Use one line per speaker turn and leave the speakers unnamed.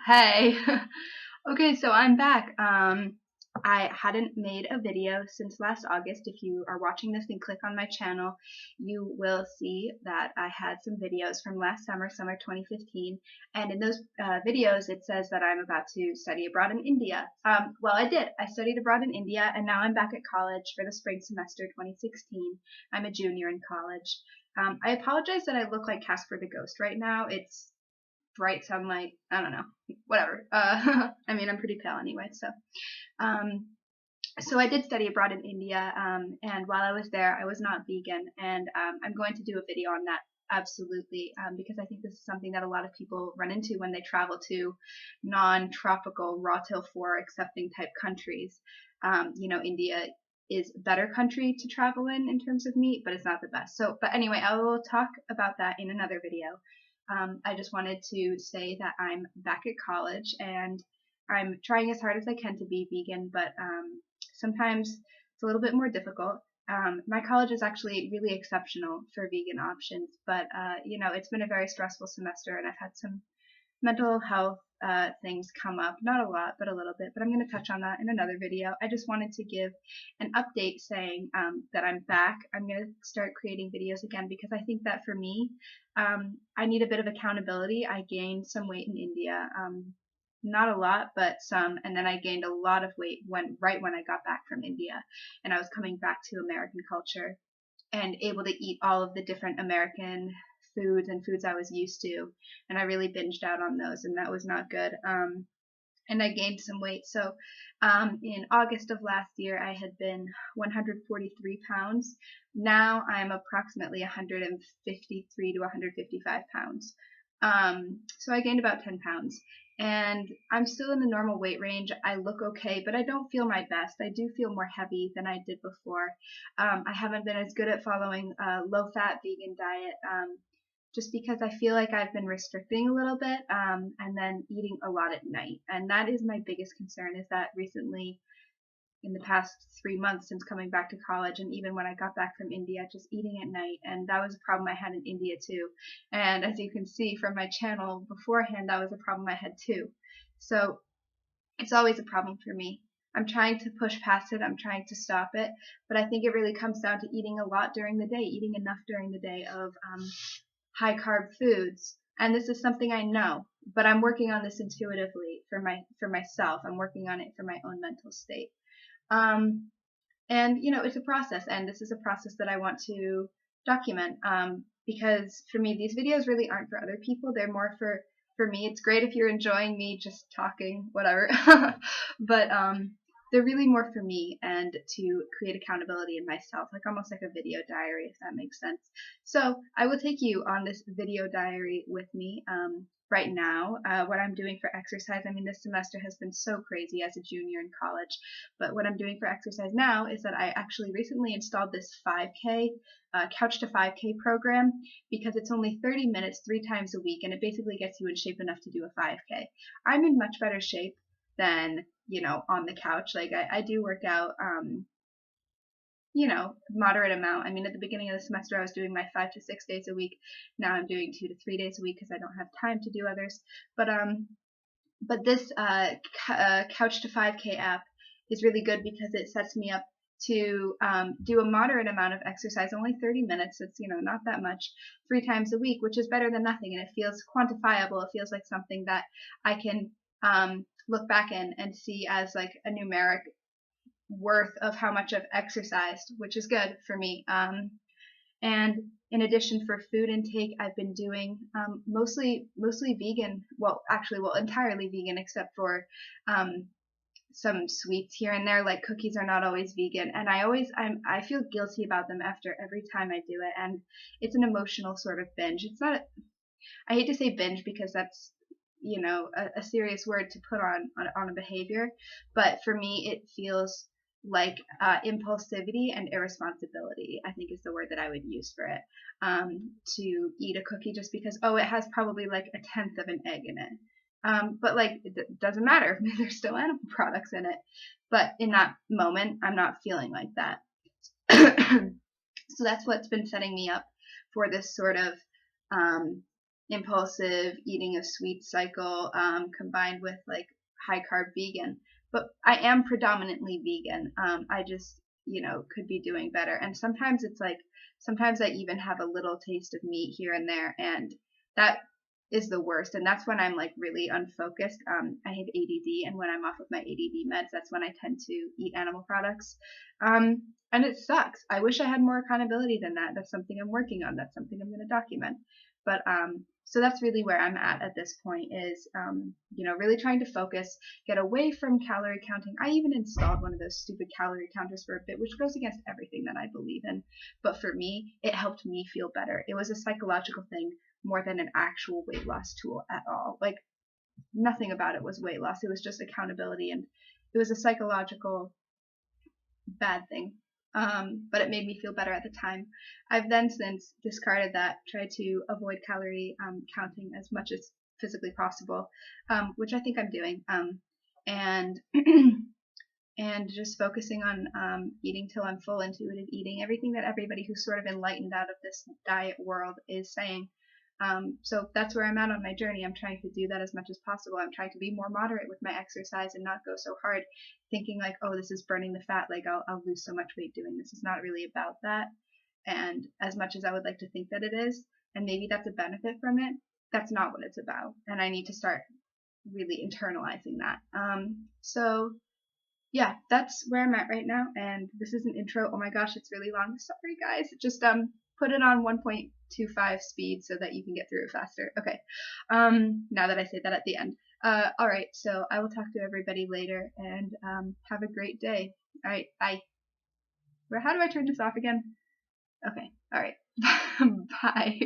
Hey. Okay, so I'm back. I hadn't made a video since last August. If you are watching this and click on my channel, you will see that I had some videos from last summer, summer 2015, and in those videos it says that I'm about to study abroad in India. Well, I did. I studied abroad in India, and now I'm back at college for the spring semester 2016. I'm a junior in college. I apologize that I look like Casper the Ghost right now. It's bright sunlight. I don't know, whatever. I mean, I'm pretty pale anyway. Um, so I did study abroad in India, and while I was there, I was not vegan, and I'm going to do a video on that absolutely, because I think this is something that a lot of people run into when they travel to non-tropical raw till four accepting type countries. India is a better country to travel in terms of meat, but it's not the best. So, but anyway, I will talk about that in another video. I just wanted to say that I'm back at college and I'm trying as hard as I can to be vegan, but sometimes it's a little bit more difficult. My college is actually really exceptional for vegan options, but it's been a very stressful semester and I've had some mental health things come up. Not a lot, but a little bit. But I'm going to touch on that in another video. I just wanted to give an update saying that I'm back. I'm going to start creating videos again because I think that for me, I need a bit of accountability. I gained some weight in India. Not a lot, but some, and then I gained a lot of weight right when I got back from India, and I was coming back to American culture and able to eat all of the different American foods and foods I was used to, and I really binged out on those, and that was not good. And I gained some weight. So in August of last year, I had been 143 pounds. Now I'm approximately 153 to 155 pounds. So I gained about 10 pounds. And I'm still in the normal weight range. I look okay, but I don't feel my best. I do feel more heavy than I did before. I haven't been as good at following a low-fat vegan diet. Just because I feel like I've been restricting a little bit, and then eating a lot at night. And that is my biggest concern, is that recently, in the past 3 months since coming back to college, and even when I got back from India, just eating at night. And that was a problem I had in India too. And as you can see from my channel beforehand, that was a problem I had too. So it's always a problem for me. I'm trying to push past it. I'm trying to stop it. But I think it really comes down to eating a lot during the day, eating enough during the day of high carb foods. And this is something I know, but I'm working on this intuitively for myself. I'm working on it for my own mental state. Um, and it's a process, and this is a process that I want to document, because for me, these videos really aren't for other people. They're more for me. It's great if you're enjoying me just talking, whatever. But they're really more for me and to create accountability in myself, like almost like a video diary, if that makes sense. So I will take you on this video diary with me. Right now, what I'm doing for exercise, I mean, this semester has been so crazy as a junior in college, but what I'm doing for exercise now is that I actually recently installed this 5K, Couch to 5K program, because it's only 30 minutes 3 times a week, and it basically gets you in shape enough to do a 5K. I'm in much better shape than, on the couch. Like, I do work out, moderate amount. I mean, at the beginning of the semester, I was doing my 5 to 6 days a week. Now I'm doing 2 to 3 days a week because I don't have time to do others. But this Couch to 5K app is really good because it sets me up to do a moderate amount of exercise, only 30 minutes. It's not that much, 3 times a week, which is better than nothing, and it feels quantifiable. It feels like something that I can look back and see as like a numeric worth of how much I've exercised, which is good for me. And in addition, for food intake, I've been doing mostly vegan. Well, actually, entirely vegan, except for some sweets here and there. Like cookies are not always vegan, and I feel guilty about them after every time I do it, and it's an emotional sort of binge. It's not. I hate to say binge because that's a serious word to put on a behavior, but for me, it feels like impulsivity and irresponsibility, I think, is the word that I would use for it. To eat a cookie just because, oh, it has probably like a tenth of an egg in it. But like, it doesn't matter. There's still animal products in it. But in that moment, I'm not feeling like that. So that's what's been setting me up for this sort of impulsive eating of sweet cycle, combined with like high carb vegan. But I am predominantly vegan. I just, could be doing better. And sometimes it's like, sometimes I even have a little taste of meat here and there, and that is the worst. And that's when I'm like really unfocused. I have ADD, and when I'm off of my ADD meds, that's when I tend to eat animal products. And it sucks. I wish I had more accountability than that. That's something I'm working on. That's something I'm going to document. But so that's really where I'm at this point is, really trying to focus, get away from calorie counting. I even installed one of those stupid calorie counters for a bit, which goes against everything that I believe in. But for me, it helped me feel better. It was a psychological thing more than an actual weight loss tool at all. Like, nothing about it was weight loss. It was just accountability, and it was a psychological bad thing. But it made me feel better at the time. I've then since discarded that, tried to avoid calorie counting as much as physically possible, which I think I'm doing. And and just focusing on eating till I'm full, intuitive eating, everything that everybody who's sort of enlightened out of this diet world is saying. So that's where I'm at on my journey. I'm trying to do that as much as possible. I'm trying to be more moderate with my exercise and not go so hard, thinking like, oh, this is burning the fat, like I'll lose so much weight doing this. It's not really about that. And as much as I would like to think that it is, and maybe that's a benefit from it, that's not what it's about. And I need to start really internalizing that. So yeah, that's where I'm at right now. And this is an intro. Oh my gosh, it's really long. Sorry guys. Just put it on 1.25 speed so that you can get through it faster. Okay. Now that I say that at the end. All right. So I will talk to everybody later, and have a great day. All right. Bye. How do I turn this off again? Okay. All right. Bye.